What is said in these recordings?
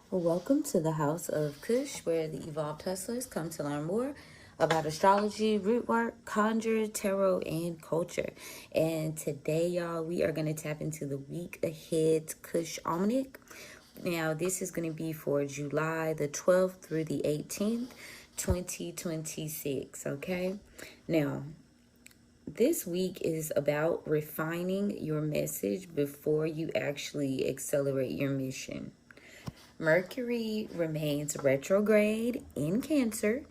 Well, welcome to the House of Cush, where the evolved hustlers come to learn more about astrology, rootwork, conjure, tarot, and culture. And today, y'all, we are going to tap into the week ahead Cush Almanac. Now, this is going to be for July the 12th through the 18th, 2026. Okay. Now, this week is about refining your message before you actually accelerate your mission. Mercury remains retrograde in Cancer,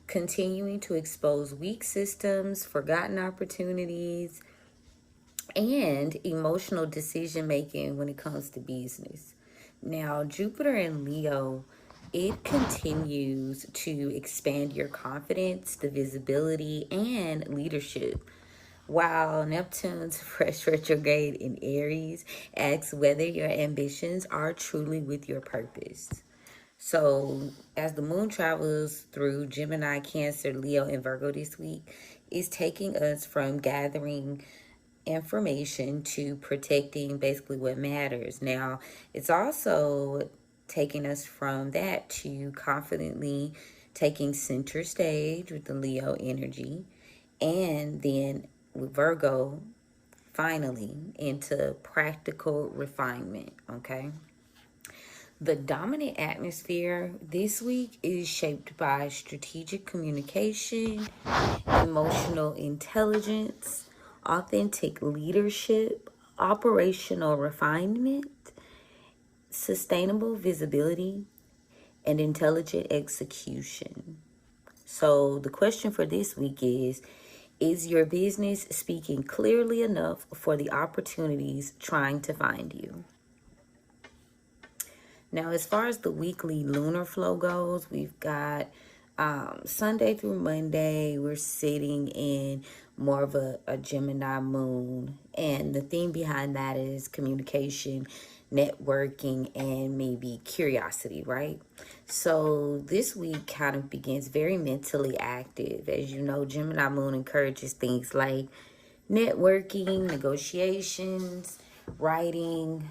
continuing to expose weak systems, forgotten opportunities, and emotional decision making when it comes to business. Now, Jupiter in Leo, it continues to expand your confidence, the visibility, and leadership. While Neptune's fresh retrograde in Aries asks whether your ambitions are truly with your purpose. So, as the moon travels through Gemini, Cancer, Leo, and Virgo this week, it's taking us from gathering information to protecting basically what matters. Now, it's also taking us from that to confidently taking center stage with the Leo energy, and then with Virgo, finally into practical refinement. Okay. The dominant atmosphere this week is shaped by strategic communication, emotional intelligence, authentic leadership, operational refinement, sustainable visibility, and intelligent execution. So, the question for this week is your business speaking clearly enough for the opportunities trying to find you? Now, as far as the weekly lunar flow goes, we've got Sunday through Monday, we're sitting in more of a Gemini moon. And the theme behind that is communication, networking, and maybe curiosity, right? So this week kind of begins very mentally active. As you know, Gemini moon encourages things like networking, negotiations, writing,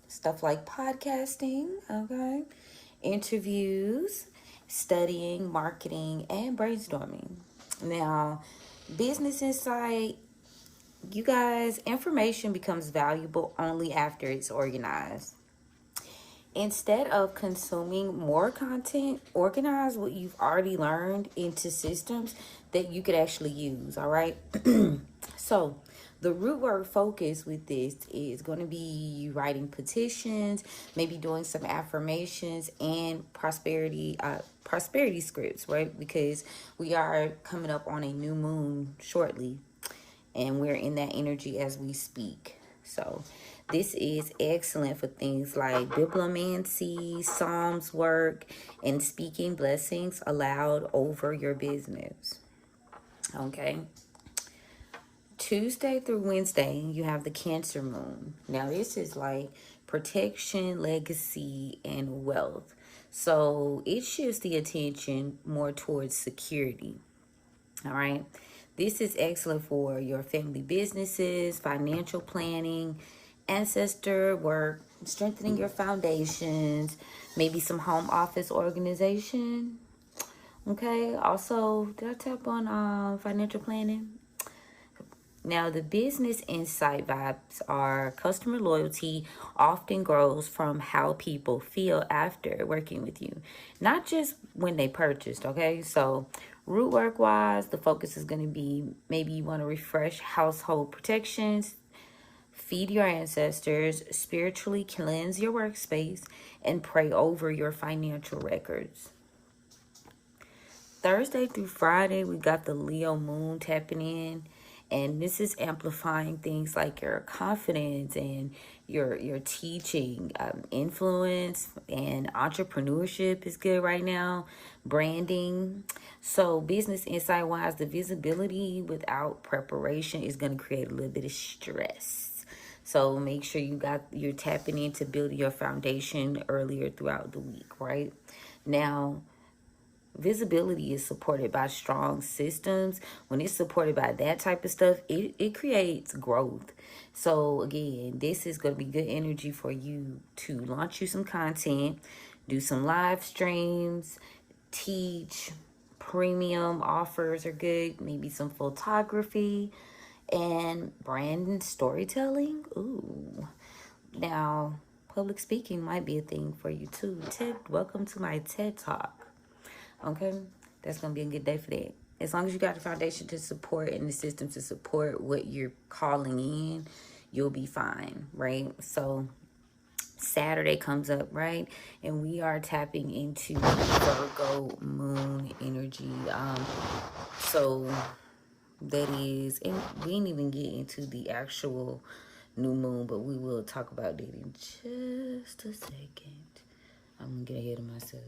stuff like podcasting, okay, interviews, studying, marketing, and brainstorming. Now, business insight, you guys, information becomes valuable only after it's organized. Instead of consuming more content, organize what you've already learned into systems that you could actually use, all right? So, the root word focus with this is going to be you writing petitions, maybe doing some affirmations and prosperity scripts, right? Because we are coming up on a new moon shortly, and we're in that energy as we speak. So this is excellent for things like bibliomancy, psalms work, and speaking blessings aloud over your business. Okay. Tuesday through Wednesday, you have the Cancer moon. Now, this is like protection, legacy, and wealth. So it shifts the attention more towards security. All right. This is excellent for your family businesses, financial planning, ancestor work, strengthening your foundations, maybe some home office organization. Okay. Also, did I tap on financial planning? Now, the business insight vibes are customer loyalty often grows from how people feel after working with you, not just when they purchased, okay? So, root work wise, the focus is going to be maybe you want to refresh household protections, feed your ancestors, spiritually cleanse your workspace, and pray over your financial records. Thursday through Friday, we got the Leo moon tapping in. And this is amplifying things like your confidence and your teaching, influence, and entrepreneurship is good right now. Branding. So business insight wise, the visibility without preparation is going to create a little bit of stress. So make sure you're tapping into building your foundation earlier throughout the week, right? Now, visibility is supported by strong systems. When it's supported by that type of stuff, it creates growth. So again, this is going to be good energy for you to launch you some content, do some live streams, teach. Premium offers are good. Maybe some photography and brand storytelling. Ooh. Now, public speaking might be a thing for you too. Welcome to my TED Talk. Okay? That's going to be a good day for that. As long as you got the foundation to support and the system to support what you're calling in, you'll be fine, right? So Saturday comes up, right? And we are tapping into Virgo moon energy. So that is, and we didn't even get into the actual new moon, but we will talk about that in just a second. I'm gonna get ahead of myself.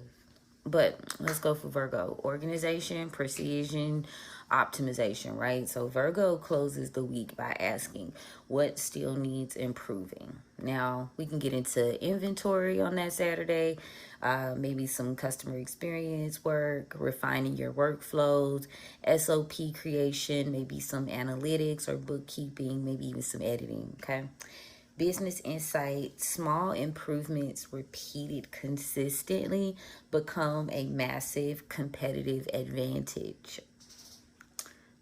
But let's go for Virgo. Organization, precision, optimization, right? So Virgo closes the week by asking what still needs improving. Now, we can get into inventory on that Saturday, maybe some customer experience work, refining your workflows, SOP creation, maybe some analytics or bookkeeping, maybe even some editing, okay? Business insight, small improvements repeated consistently become a massive competitive advantage.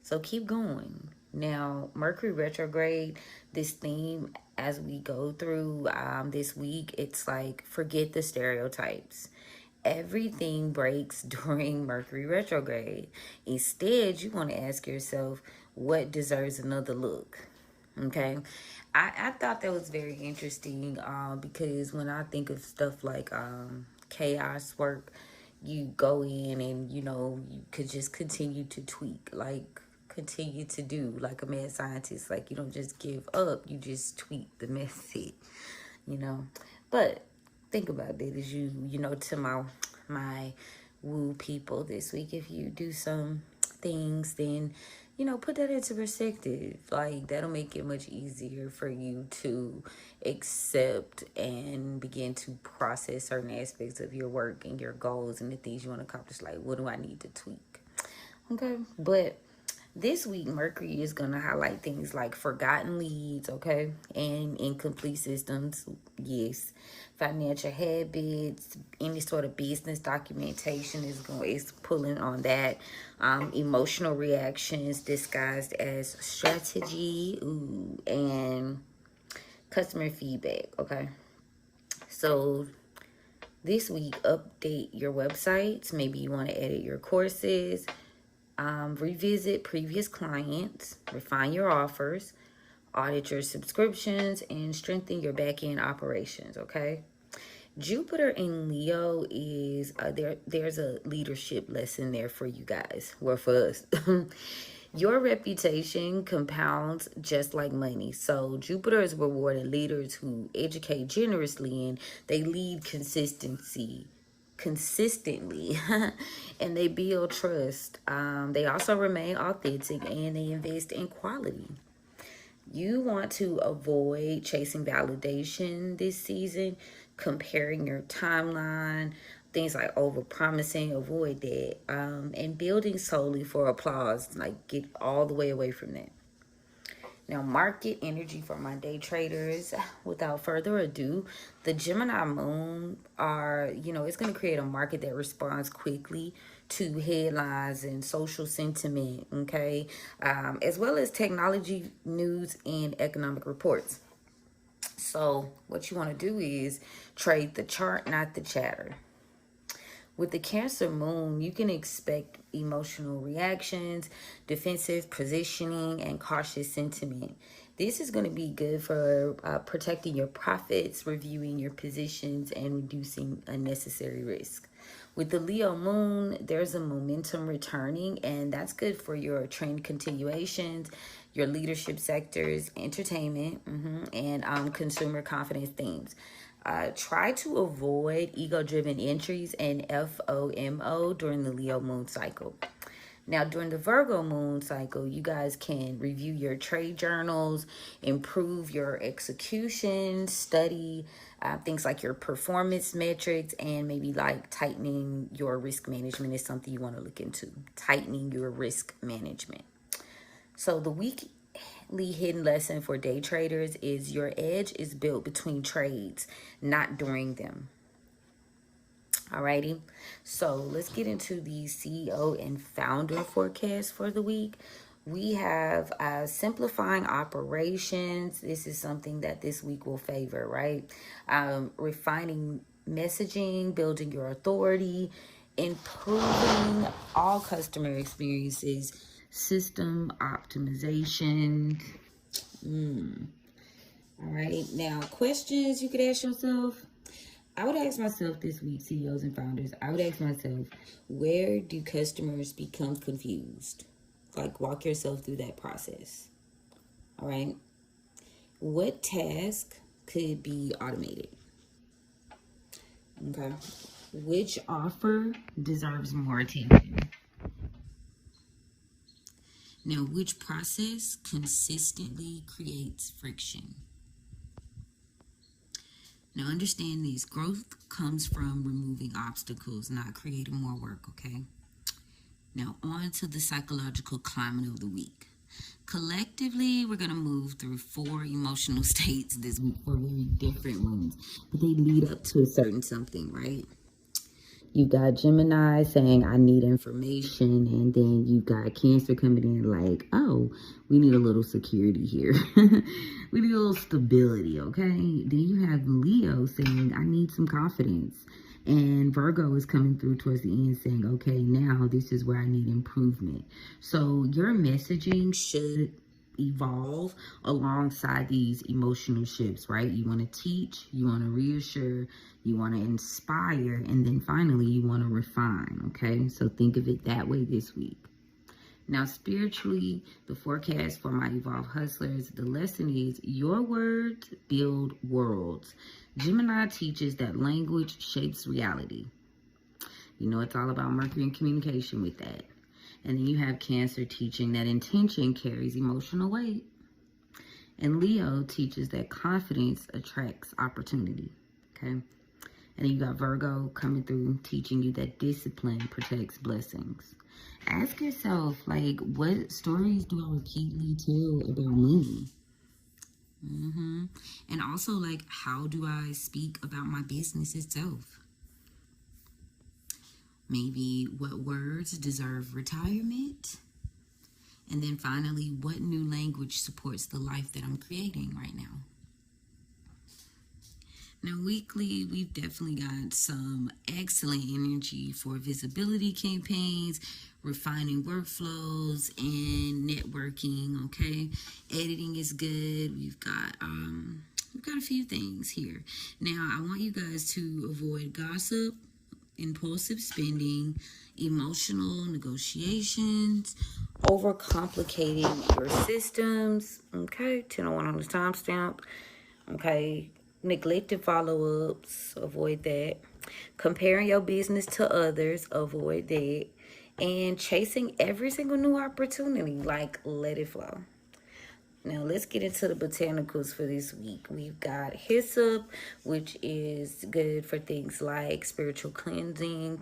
So keep going. Now, Mercury Retrograde, this theme as we go through this week, it's like forget the stereotypes. Everything breaks during Mercury Retrograde. Instead, you want to ask yourself, what deserves another look? Okay. I thought that was very interesting because when I think of stuff like chaos work, you go in and, you could just continue to tweak, like continue to do like a mad scientist. Like you don't just give up, you just tweak the method, you know. But think about it as to my woo people this week. If you do some things, then put that into perspective. Like that'll make it much easier for you to accept and begin to process certain aspects of your work and your goals and the things you want to accomplish. Like, what do I need to tweak? Okay, but this week, Mercury is going to highlight things like forgotten leads, okay, and incomplete systems, yes. Financial habits, any sort of business documentation is pulling on that. Emotional reactions disguised as strategy, and customer feedback, okay. So this week, update your websites. Maybe you want to edit your courses. Revisit previous clients, refine your offers, audit your subscriptions, and strengthen your back-end operations, okay? Jupiter in Leo is, there's a leadership lesson there for you guys, well, for us. Your reputation compounds just like money. So Jupiter is rewarding leaders who educate generously and they lead consistently and they build trust. They also remain authentic and they invest in quality. You want to avoid chasing validation this season, comparing your timeline, things like over promising, avoid that, and building solely for applause. Like get all the way away from that. Now, market energy for my day traders. Without further ado, the Gemini moon it's going to create a market that responds quickly to headlines and social sentiment, okay? As well as technology news and economic reports. So what you want to do is trade the chart, not the chatter. With the Cancer moon, you can expect emotional reactions, defensive positioning, and cautious sentiment. This is going to be good for protecting your profits, reviewing your positions, and reducing unnecessary risk. With the Leo moon, there's a momentum returning, and that's good for your trend continuations, your leadership sectors, entertainment, and consumer confidence themes. Try to avoid ego-driven entries and FOMO during the Leo moon cycle. Now, during the Virgo moon cycle, you guys can review your trade journals, improve your execution, study things like your performance metrics, and maybe like tightening your risk management is something you want to look into. Tightening your risk management. So the weekly hidden lesson for day traders is your edge is built between trades, not during them. Alrighty, so let's get into the CEO and founder forecast for the week. We have simplifying operations. This is something that this week will favor, right? Refining messaging, building your authority, improving all customer experiences, system optimization. All right, now questions you could ask yourself. I would ask myself this week, CEOs and founders, I would ask myself, where do customers become confused? Like, walk yourself through that process. All right. What task could be automated? Okay. Which offer deserves more attention? Now, which process consistently creates friction? Now, understand this. Growth comes from removing obstacles, not creating more work, okay? Now, on to the psychological climate of the week. Collectively, we're going to move through 4 emotional states this week, 4 very different ones, but they lead up to a certain something, right? You've got Gemini saying, I need information. And then you've got Cancer coming in like, oh, we need a little security here. We need a little stability, okay? Then you have Leo saying, I need some confidence. And Virgo is coming through towards the end saying, okay, now this is where I need improvement. So your messaging should evolve alongside these emotional shifts, right? You want to teach, you want to reassure, you want to inspire, and then finally you want to refine, okay? So think of it that way this week. Now, spiritually, the forecast for my Evolve Hustlers, the lesson is your words build worlds. Gemini teaches that language shapes reality. You know, it's all about Mercury and communication with that. And then you have Cancer teaching that intention carries emotional weight. And Leo teaches that confidence attracts opportunity, okay? And then you got Virgo coming through teaching you that discipline protects blessings. Ask yourself, like, what stories do I repeatedly tell about money? And also, like, how do I speak about my business itself? Maybe what words deserve retirement? And then finally, what new language supports the life that I'm creating right now? Now, weekly, we've definitely got some excellent energy for visibility campaigns, refining workflows, and networking, okay? Editing is good. We've got a few things here. Now, I want you guys to avoid gossip, impulsive spending, emotional negotiations, overcomplicating your systems, okay? 10:01 on the timestamp, okay? Neglected follow-ups, avoid that. Comparing your business to others, avoid that. And chasing every single new opportunity, like, let it flow. Now, let's get into the botanicals for this week. We've got hyssop, which is good for things like spiritual cleansing,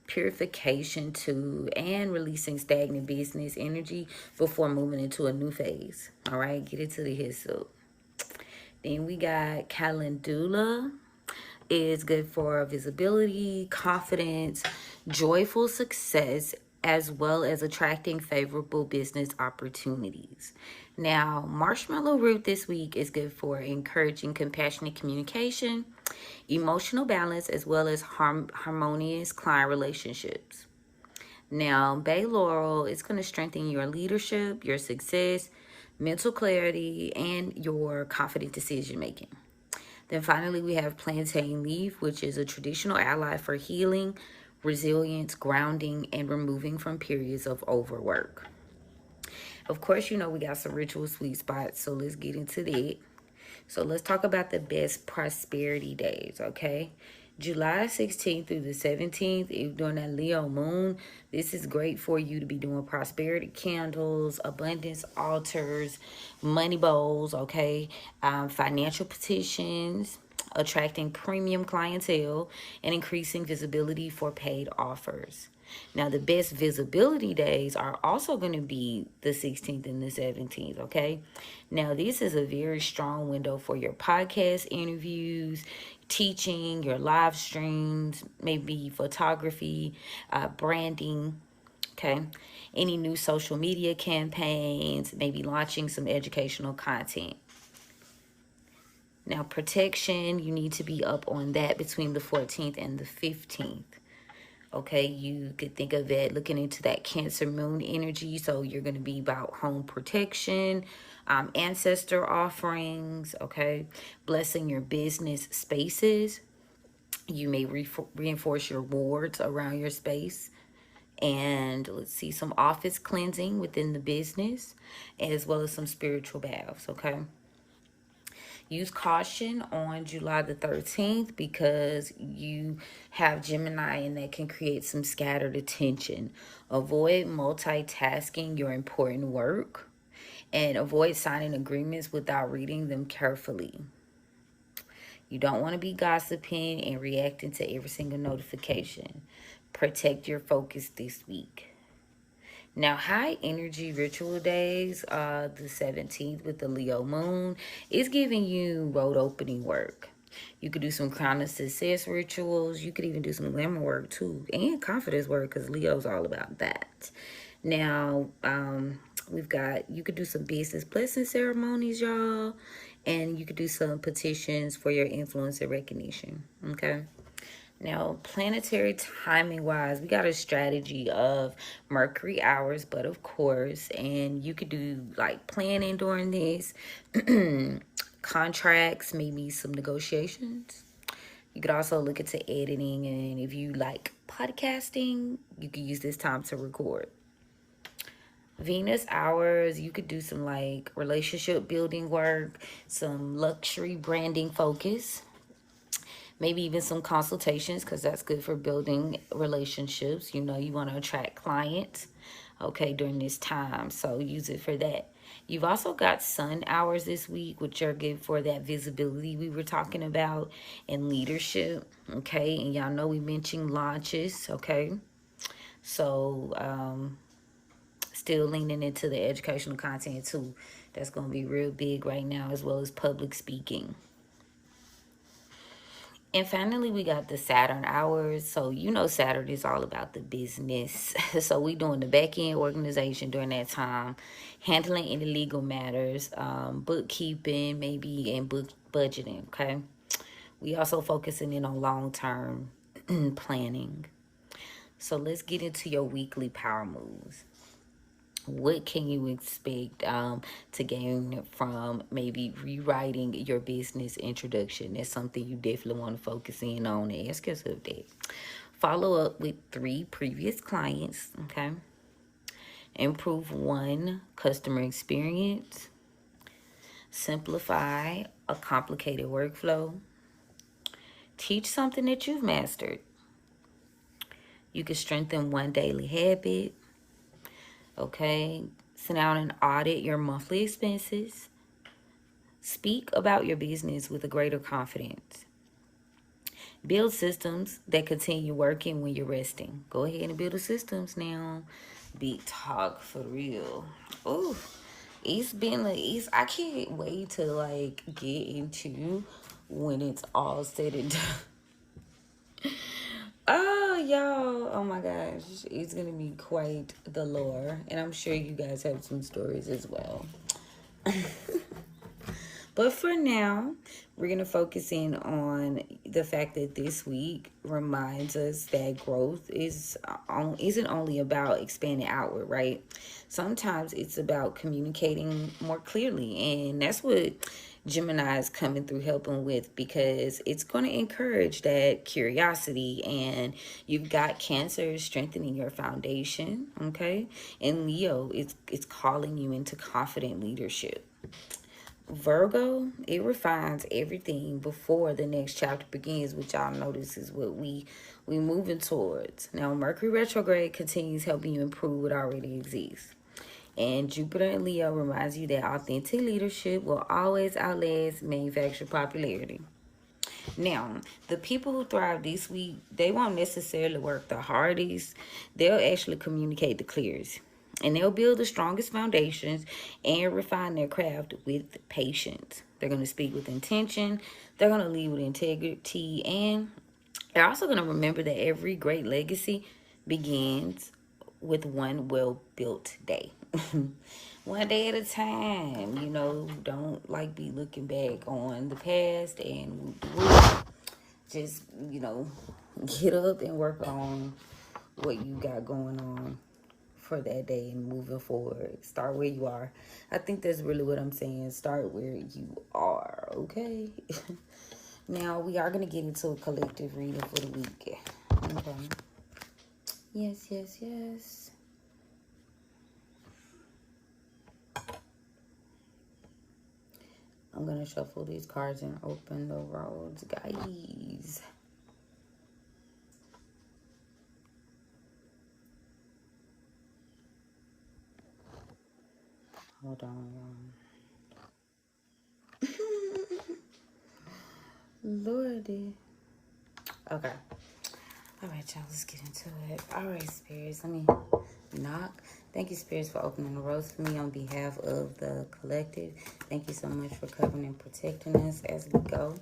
purification too, and releasing stagnant business energy before moving into a new phase. All right, get into the hyssop. Then we got calendula. Is good for visibility, confidence, joyful success, as well as attracting favorable business opportunities. Now, marshmallow root this week is good for encouraging compassionate communication, emotional balance, as well as harmonious client relationships. Now, bay laurel is going to strengthen your leadership, your success, mental clarity, and your confident decision making. Then finally, we have plantain leaf, which is a traditional ally for healing, resilience, grounding, and removing from periods of overwork. Of course, you know we got some ritual sweet spots, so let's get into that. So let's talk about the best prosperity days, okay? July 16th through the 17th, if during that Leo moon, this is great for you to be doing prosperity candles, abundance altars, money bowls, okay? Financial petitions, attracting premium clientele, and increasing visibility for paid offers. Now, the best visibility days are also going to be the 16th and the 17th, okay? Now, this is a very strong window for your podcast interviews, teaching, your live streams, maybe photography, branding, okay? Any new social media campaigns, maybe launching some educational content. Now, protection, you need to be up on that between the 14th and the 15th. Okay, you could think of it looking into that Cancer moon energy. So you're going to be about home protection, ancestor offerings, okay, blessing your business spaces. You may reinforce your wards around your space. And let's see, some office cleansing within the business, as well as some spiritual baths, okay? Use caution on July the 13th because you have Gemini and that can create some scattered attention. Avoid multitasking your important work and avoid signing agreements without reading them carefully. You don't want to be gossiping and reacting to every single notification. Protect your focus this week. Now, high energy ritual days, the 17th with the Leo moon, is giving you road opening work. You could do some crown of success rituals. You could even do some glamour work too, and confidence work, because Leo's all about that. Now, you could do some business blessing ceremonies, y'all, and you could do some petitions for your influence and recognition, okay? Now, planetary timing wise, we got a strategy of Mercury hours, but of course, and you could do like planning during this, contracts, maybe some negotiations. You could also look into editing, and if you like podcasting, you could use this time to record. Venus hours, you could do some like relationship building work, some luxury branding focus. Maybe even some consultations, because that's good for building relationships. You know, you want to attract clients, okay, during this time. So use it for that. You've also got sun hours this week, which are good for that visibility we were talking about and leadership, okay? And y'all know we mentioned launches, okay? So still leaning into the educational content too. That's going to be real big right now, as well as public speaking. And finally, we got the Saturn hours. So, you know, Saturn is all about the business. So we doing the back end organization during that time, handling any legal matters, bookkeeping, maybe, and budgeting, okay? We also focusing in on long-term planning. So let's get into your weekly power moves. What can you expect to gain from maybe rewriting your business introduction? That's something you definitely want to focus in on and ask yourself that. Follow up with 3 previous clients, okay? Improve 1 customer experience. Simplify a complicated workflow. Teach something that you've mastered. You can strengthen 1 daily habit. Okay, sit down and audit your monthly expenses. Speak about your business with a greater confidence. Build systems that continue working when you're resting. Go ahead and build the systems now. Big talk for real. Ooh, I can't wait to like get into when it's all said and done. Oh, y'all. Oh, my gosh. It's going to be quite the lore. And I'm sure you guys have some stories as well. But for now, we're going to focus in on the fact that this week reminds us that growth isn't only about expanding outward, right? Sometimes it's about communicating more clearly. And that's what Gemini is coming through helping with, because it's going to encourage that curiosity. And you've got Cancer strengthening your foundation, okay? And Leo, it's calling you into confident leadership. Virgo, it refines everything before the next chapter begins, which y'all notice is what we moving towards. Now, Mercury Retrograde continues helping you improve what already exists. And Jupiter and Leo reminds you that authentic leadership will always outlast manufactured popularity. Now, the people who thrive this week, they won't necessarily work the hardest. They'll actually communicate the clearest. And they'll build the strongest foundations and refine their craft with patience. They're going to speak with intention. They're going to lead with integrity. And they're also going to remember that every great legacy begins with one well-built day. One day at a time. You know, don't like be looking back on the past and just, you know, get up and work on what you got going on for that day and moving forward. Start where you are. I think that's really what I'm saying. Start where you are, okay? Now, we are going to get into a collective reading for the week. Okay. Yes, yes, yes. I'm going to shuffle these cards and open the roads, guys. Hold on, y'all. Lordy. Okay. All right, y'all, let's get into it. All right, spirits, let me knock. Thank you, spirits, for opening the roads for me on behalf of the collective. Thank you so much for covering and protecting us as we go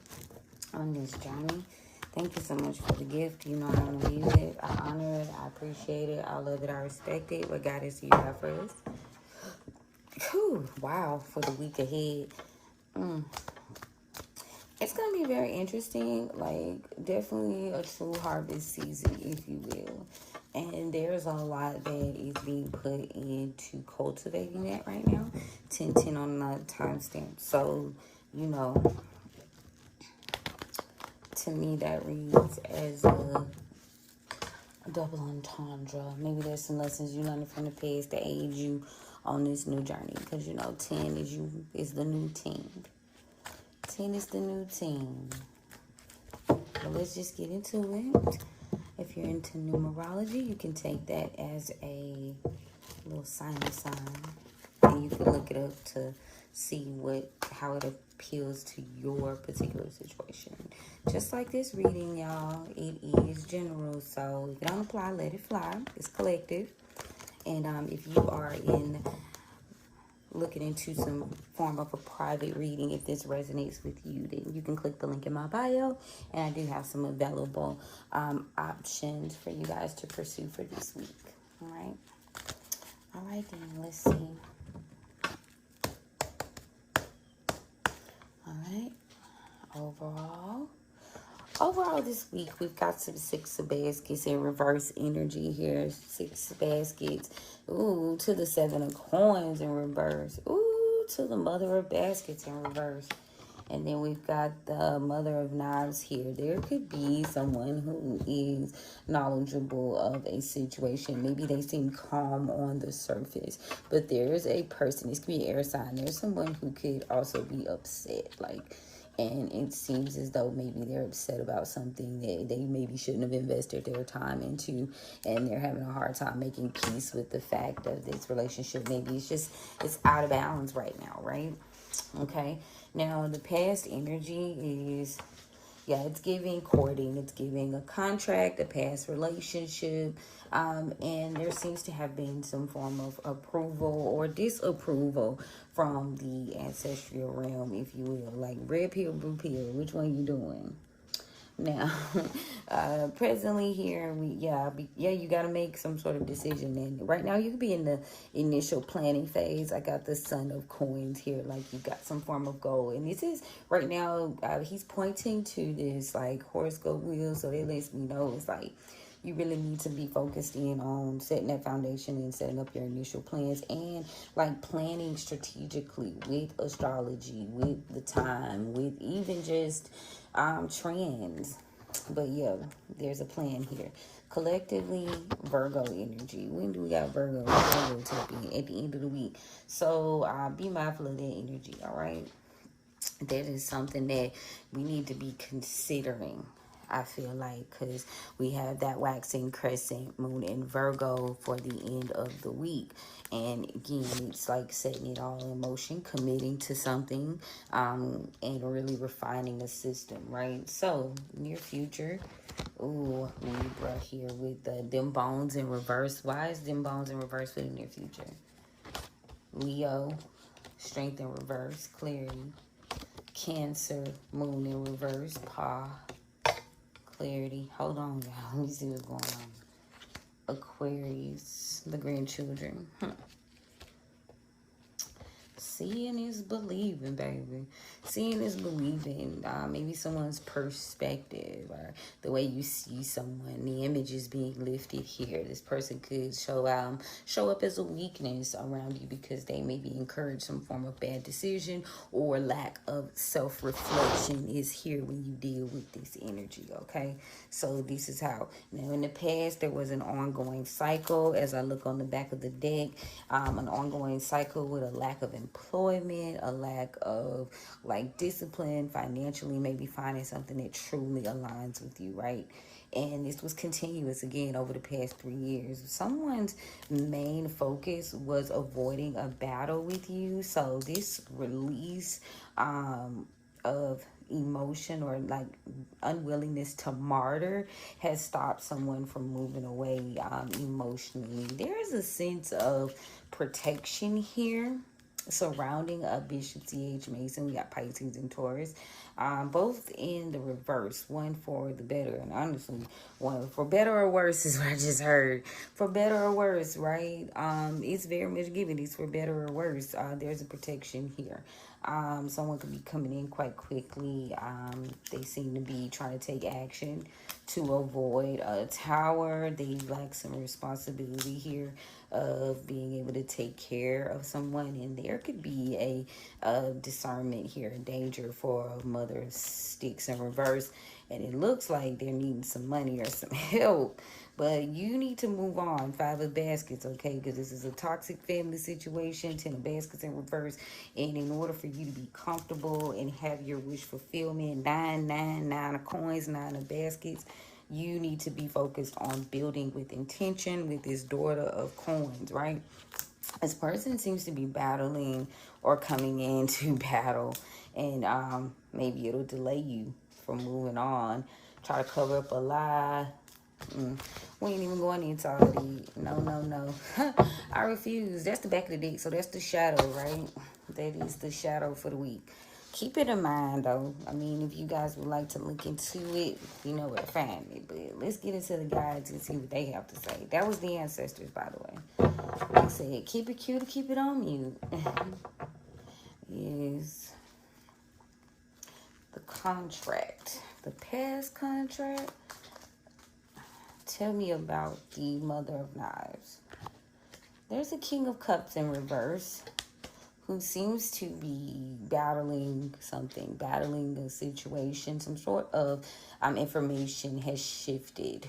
on this journey. Thank you so much for the gift. You know I want to use it. I honor it. I appreciate it. I love it. I respect it. What guidance do you have for us? Whew, wow, for the week ahead. It's going to be very interesting, like definitely a true harvest season, if you will. And there's a lot that is being put into cultivating that right now. 10-10 on the timestamp. So, you know, to me that reads as a double entendre. Maybe there's some lessons you learned from the past that aid you on this new journey. Because, you know, 10 is the new 10. 10 is the new 10. So let's just get into it. If you're into numerology, you can take that as a little sign. And you can look it up to see how it appeals to your particular situation. Just like this reading, y'all, it is general. So if it don't apply, let it fly. It's collective. And if you are looking into some form of a private reading, if this resonates with you, then you can click the link in my bio, and I do have some available options for you guys to pursue for this week. All right then, let's see. All right, overall this week we've got some 6 of baskets in reverse energy here. 6 baskets. Ooh, to the 7 of coins in reverse. Ooh, to the mother of baskets in reverse. And then we've got the mother of knives here. There could be someone who is knowledgeable of a situation. Maybe they seem calm on the surface, but there's a person, this could be an air sign. There's someone who could also be upset, and it seems as though maybe they're upset about something that they maybe shouldn't have invested their time into, and they're having a hard time making peace with the fact of this relationship. Maybe it's out of balance right now, right? Okay. Now, the past energy is, it's giving courting. It's giving a contract, a past relationship. And there seems to have been some form of approval or disapproval from the ancestral realm, if you will. Like red pill, blue pill. Which one you doing? Now, presently here, you got to make some sort of decision. And right now, you could be in the initial planning phase. I got the Son of Coins here, like you got some form of goal. And this is, right now, he's pointing to this, like, horoscope wheel. So it lets me know it's like, you really need to be focused in on setting that foundation and setting up your initial plans and like planning strategically with astrology, with the time, with even just trends. But yeah, there's a plan here. Collectively, Virgo energy. When do we got Virgo? Virgo tapping at the end of the week. So be mindful of that energy, all right? That is something that we need to be considering, I feel like, because we have that waxing crescent moon in Virgo for the end of the week. And again, it's like setting it all in motion, committing to something, and really refining the system, right? So, near future, ooh, we Libra here with them bones in reverse. Why is them bones in reverse for the near future? Leo, strength in reverse, clarity. Cancer, moon in reverse, Pa, clarity. Hold on, y'all. Let me see what's going on. Aquarius, the grandchildren. Seeing is believing, baby. Seeing is believing. Maybe someone's perspective or the way you see someone. The image is being lifted here. This person could show up as a weakness around you because they maybe encourage some form of bad decision or lack of self-reflection is here when you deal with this energy, okay? So this is how. Now, in the past, there was an ongoing cycle. As I look on the back of the deck, an ongoing cycle with a lack of employment, a lack of like discipline, financially, maybe finding something that truly aligns with you, right? And this was continuous again over the past 3 years. Someone's main focus was avoiding a battle with you. So this release of emotion or like unwillingness to martyr has stopped someone from moving away emotionally. There is a sense of protection here surrounding a Bishop CH Mason. We got Pisces and Taurus, both in the reverse, one for the better, and honestly, one for better or worse is what I just heard. For better or worse, right? It's very much given. It's for better or worse. There's a protection here. Someone could be coming in quite quickly. They seem to be trying to take action to avoid a tower. They lack some responsibility here of being able to take care of someone, and there could be a discernment here, a danger for a mother of sticks in reverse, and it looks like they're needing some money or some help, but you need to move on. 5 of baskets, okay, because this is a toxic family situation. 10 of baskets in reverse, and in order for you to be comfortable and have your wish fulfillment, 9 of coins, 9 of baskets, you need to be focused on building with intention with this daughter of coins, right? This person seems to be battling or coming into battle, and maybe it'll delay you from moving on. Try to cover up a lie. We ain't even going into all the no. I refuse. That's the back of the deck, so that's the shadow, right? That is the shadow for the week. Keep it in mind, though. I mean, if you guys would like to look into it, you know where to find me. But let's get into the guides and see what they have to say. That was the ancestors, by the way. They said, keep it cute or keep it on mute. Yes. The contract. The past contract. Tell me about the Mother of Knives. There's a King of Cups in reverse, who seems to be battling something, battling a situation. Some sort of information has shifted.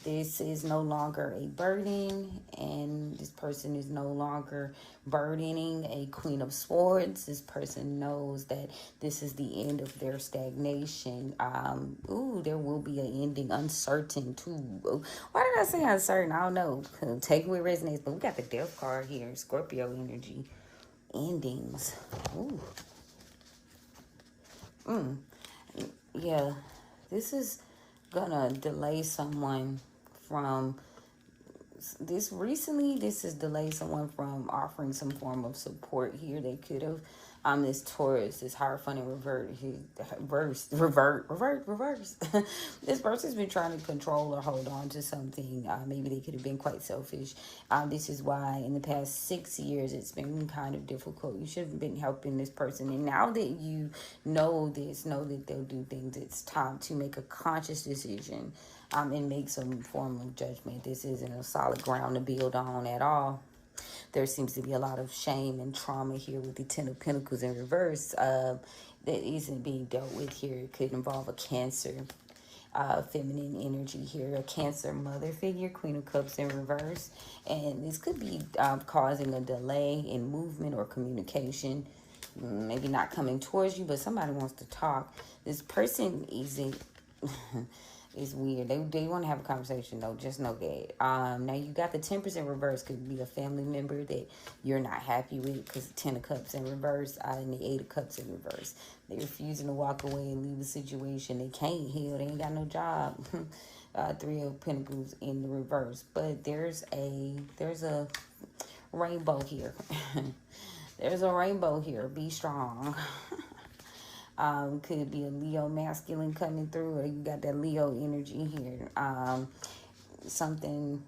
This is no longer a burden, and this person is no longer burdening a Queen of Swords. This person knows that this is the end of their stagnation. There will be an ending. Uncertain, too. Why did I say uncertain? I don't know. Take away resonates, but we got the Death card here. Scorpio energy. Endings. Yeah. This is gonna delay someone from this recently. This has delayed someone from offering some form of support here. They could have this Taurus, this Hierophant in reverse. This person's been trying to control or hold on to something. Maybe they could have been quite selfish. This is why in the past 6 years it's been kind of difficult. You should have been helping this person, and now that you know this, know that they'll do things. It's time to make a conscious decision and make some form of judgment. This isn't a solid ground to build on at all. There seems to be a lot of shame and trauma here with the 10 of Pentacles in reverse that isn't being dealt with here. It could involve a Cancer, feminine energy here, a Cancer mother figure, Queen of Cups in reverse. And this could be causing a delay in movement or communication. Maybe not coming towards you, but somebody wants to talk. This person isn't... It's weird. They want to have a conversation though. Just know that. Now you got the Temperance in reverse. Could be a family member that you're not happy with, because Ten of Cups in reverse and the Eight of Cups in reverse. They're refusing to walk away and leave a situation. They can't heal. They ain't got no job. Three of Pentacles in the reverse. But there's a rainbow here. There's a rainbow here. Be strong. Could be a Leo masculine coming through, or you got that Leo energy here. Something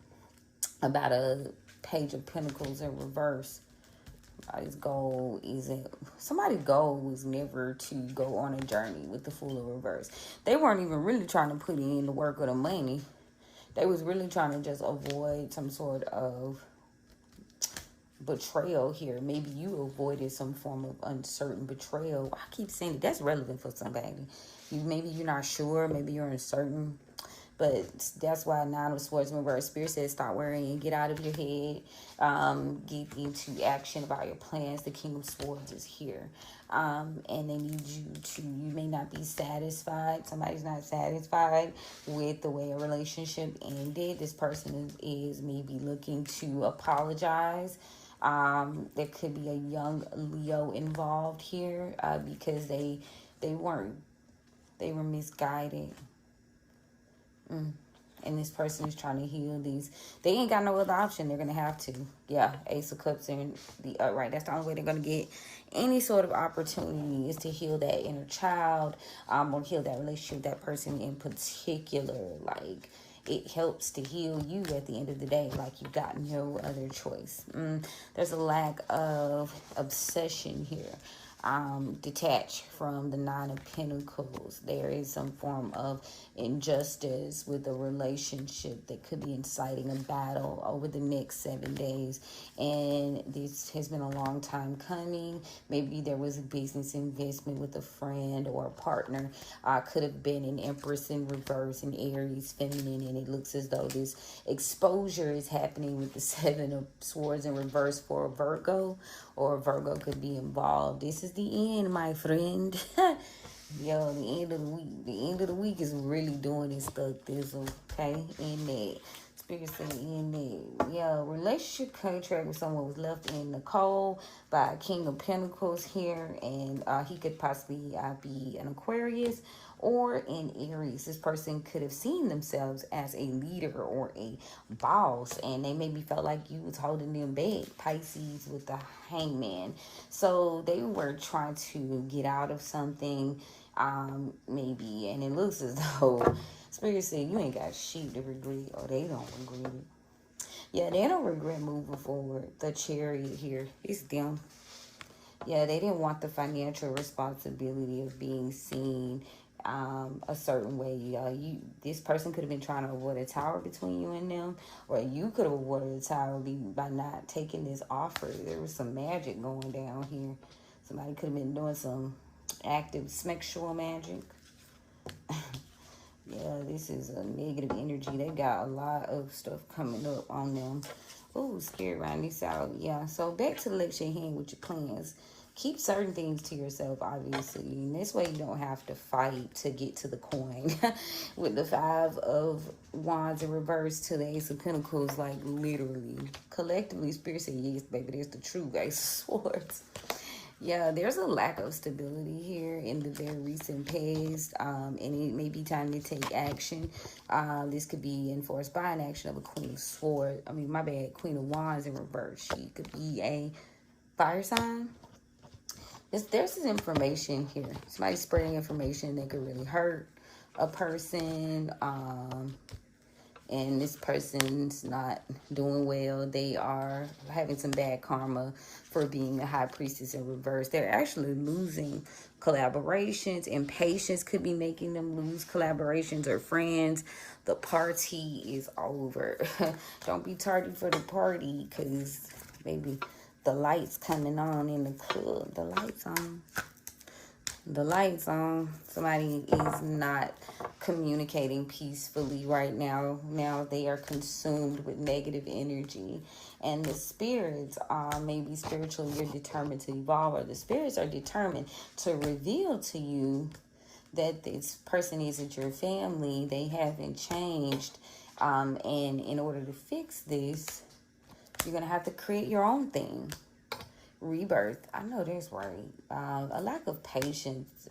about a Page of Pentacles in reverse. Somebody's goal was never to go on a journey with the Fool in reverse. They weren't even really trying to put in the work or the money. They was really trying to just avoid some sort of betrayal here. Maybe you avoided some form of uncertain betrayal. I keep saying that that's relevant for somebody. Maybe you're not sure, maybe you're uncertain, but that's why Nine of Swords in reverse. Spirit says stop worrying, get out of your head, get into action about your plans. The King of Swords is here, and they need you may not be satisfied. Somebody's not satisfied with the way a relationship ended. This person is maybe looking to apologize. There could be a young Leo involved here, because they were misguided. And this person is trying to heal these. They ain't got no other option. They're going to have to. Yeah, Ace of Cups in the upright. That's the only way they're going to get any sort of opportunity, is to heal that inner child, or heal that relationship with that person in particular. Like, it helps to heal you at the end of the day. Like, you got no other choice. There's a lack of obsession here. Detach from the Nine of Pentacles. There is some form of injustice with a relationship that could be inciting a battle over the next 7 days, and this has been a long time coming. Maybe there was a business investment with a friend or a partner. Could have been an Empress in reverse, an Aries feminine, and it looks as though this exposure is happening with the Seven of Swords in reverse for a Virgo, or a Virgo could be involved. This is the end, my friend. Yo, the end of the week. The end of the week is really doing its stuff. This, okay? In that. Spirit said in that. Yeah, relationship contract with someone was left in the cold by a King of Pentacles here. And he could possibly be an Aquarius or an Aries. This person could have seen themselves as a leader or a boss, and they maybe felt like you was holding them back. Pisces with the Hangman. So they were trying to get out of something, maybe, and it looks as though Spirit said you ain't got shit to regret, or they don't regret it. Yeah, they don't regret moving forward. The Chariot here, it's them. Yeah, they didn't want the financial responsibility of being seen a certain way. This person could have been trying to avoid a tower between you and them, or you could have avoided a tower by not taking this offer. There was some magic going down here. Somebody could have been doing some active sexual magic. Yeah, this is a negative energy. They got a lot of stuff coming up on them. Oh, scared around this out. Yeah, so back to let your hand with your plans. Keep certain things to yourself, obviously. And this way you don't have to fight to get to the coin. With the Five of Wands in reverse to the Ace of Pentacles, like literally. Collectively, Spirit said, yes, baby, there's the true Ace of Swords. Yeah, there's a lack of stability here in the very recent past, and it may be time to take action. This could be enforced by an action of a Queen of Swords. Queen of Wands in reverse. She could be a fire sign. There's this information here. Somebody's spreading information that could really hurt a person. And this person's not doing well. They are having some bad karma for being the High Priestess in reverse. They're actually losing collaborations. Impatience could be making them lose collaborations or friends. The party is over. Don't be tardy for the party, because maybe the lights coming on in the club. The lights on. The lights on. Somebody is not communicating peacefully right now. Now they are consumed with negative energy. And the spirits are maybe spiritually, you're determined to evolve, or the spirits are determined to reveal to you that this person isn't your family. They haven't changed. And in order to fix this, you're going to have to create your own thing. Rebirth. I know that's right. A lack of patience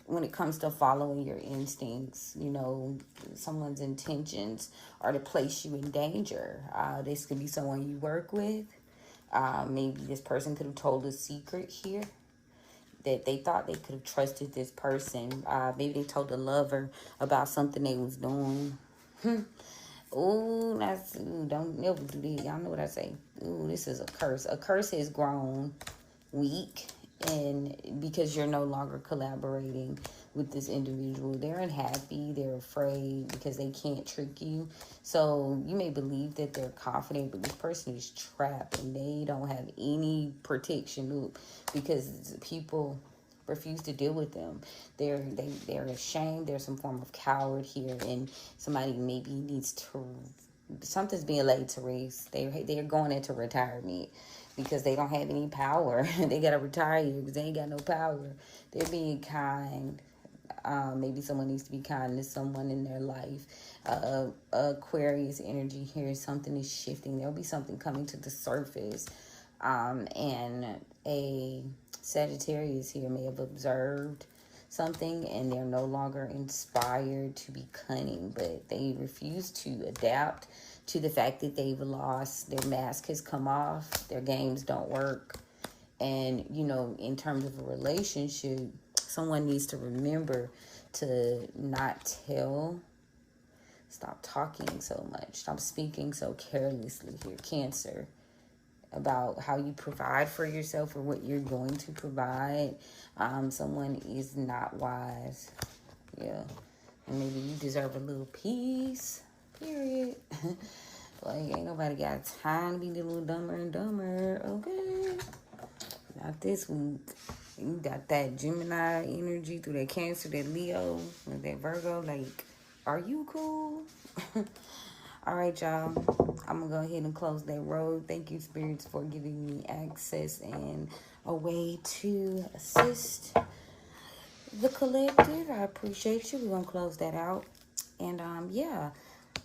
when it comes to following your instincts. You know, someone's intentions are to place you in danger. This could be someone you work with. Maybe this person could have told a secret here that they thought they could have trusted this person. Maybe they told the lover about something they was doing. Ooh, don't never do this. Y'all know what I say. Ooh, this is a curse. A curse has grown weak, and because you're no longer collaborating with this individual, they're unhappy, they're afraid because they can't trick you. So you may believe that they're confident, but this person is trapped and they don't have any protection because people refuse to deal with them. They're ashamed. There's some form of coward here, and somebody maybe needs to, something's being laid to rest. They're going into retirement because they don't have any power. They gotta retire because they ain't got no power. They're being kind. Maybe someone needs to be kind to someone in their life. Aquarius energy here. Something is shifting. There'll be something coming to the surface. And a Sagittarius here may have observed something and they're no longer inspired to be cunning, but they refuse to adapt to the fact that they've lost. Their mask has come off. Their games don't work. And, you know, in terms of a relationship, someone needs to remember to not tell. Stop talking so much. Stop speaking so carelessly here, Cancer, about how you provide for yourself or what you're going to provide. Someone is not wise. Yeah. And maybe you deserve a little peace, period. Like, ain't nobody got time to be a little dumber and dumber, okay? Not this week. You got that Gemini energy through that Cancer, that Leo, or that Virgo. Like, are you cool? All right, y'all. I'm going to go ahead and close that road. Thank you, spirits, for giving me access and a way to assist the collective. I appreciate you. We're going to close that out. And, yeah,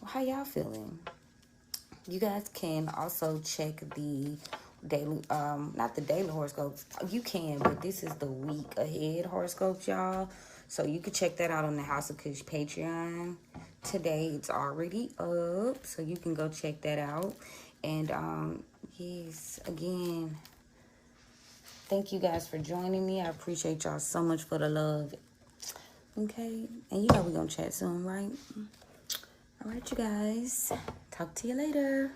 how y'all feeling? You guys can also check the daily, not the daily horoscopes. You can, but this is the week ahead horoscopes, y'all. So you can check that out on the Haus of Cush Patreon. Today it's already up, so you can go check that out. And yes, again, thank you guys for joining me. I appreciate y'all so much for the love. Okay, and you know we're gonna chat soon, right? All right, you guys, talk to you later.